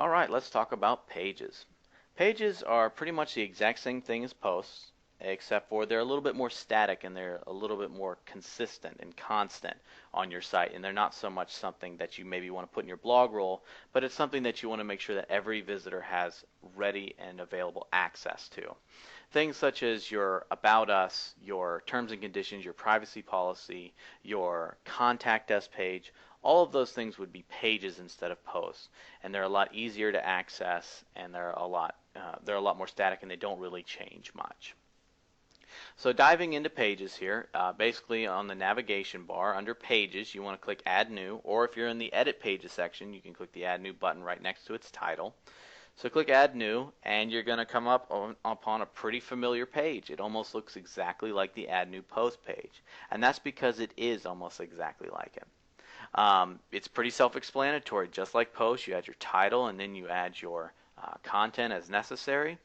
Alright, let's talk about pages. Pages are pretty much the exact same thing as posts, except for they're a little bit more static and they're a little bit more consistent and constant on your site. And they're not so much something that you maybe want to put in your blog roll, but it's something that you want to make sure that every visitor has ready and available access to. Things such as your About Us, your terms and conditions, your privacy policy, your contact us page, all of those things would be pages instead of posts, and they're a lot easier to access, and they're a lot more static, and they don't really change much. So diving into pages here, basically on the navigation bar under pages, you want to click Add New, or if you're in the Edit Pages section, you can click the Add New button right next to its title. So click Add New, and you're going to come up upon a pretty familiar page. It almost looks exactly like the Add New Post page, and that's because it is almost exactly like it. It's pretty self-explanatory. Just like posts, you add your title and then you add your content as necessary,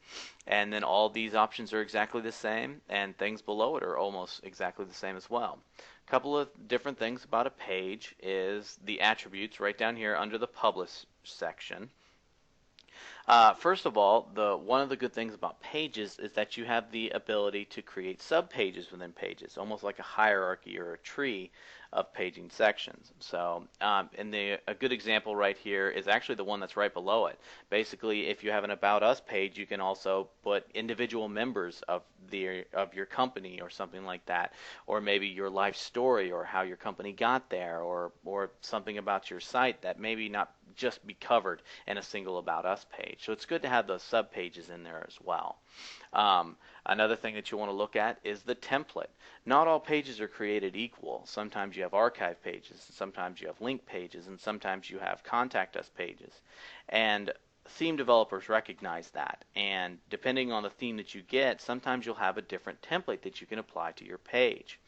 and then all these options are exactly the same, and things below it are almost exactly the same as well. A couple of different things about a page is the attributes right down here under the Publish section. First of all, one of the good things about pages is that you have the ability to create subpages within pages, almost like a hierarchy or a tree of paging sections. So, a good example right here is actually the one that's right below it. Basically, if you have an About Us page, you can also put individual members of your company or something like that, or maybe your life story or how your company got there, or something about your site that maybe not just be covered in a single About Us page. So it's good to have those sub pages in there as well. Another thing that you want to look at is the template. Not all pages are created equal. Sometimes you have archive pages, sometimes you have link pages, and sometimes you have contact us pages. And theme developers recognize that, and depending on the theme that you get, sometimes you'll have a different template that you can apply to your page.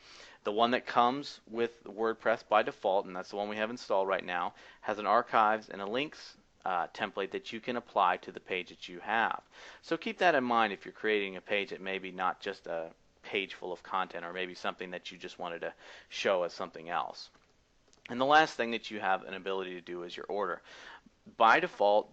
The one that comes with WordPress by default, and that's the one we have installed right now, has an archives and a links template that you can apply to the page that you have. So keep that in mind if you're creating a page that maybe not just a page full of content, or maybe something that you just wanted to show as something else. And the last thing that you have an ability to do is your order. By default,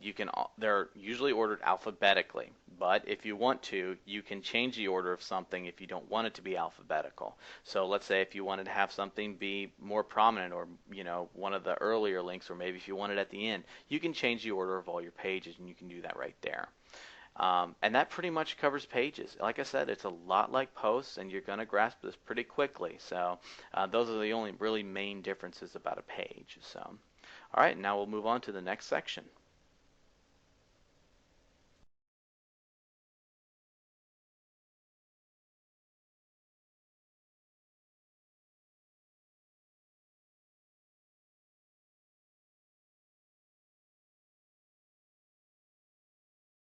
they're usually ordered alphabetically, but if you want to, you can change the order of something if you don't want it to be alphabetical. So let's say if you wanted to have something be more prominent, or one of the earlier links, or maybe if you want it at the end, you can change the order of all your pages, and you can do that right there. And that pretty much covers pages. Like I said, it's a lot like posts, and you're going to grasp this pretty quickly. So those are the only really main differences about a page. So, all right, now we'll move on to the next section.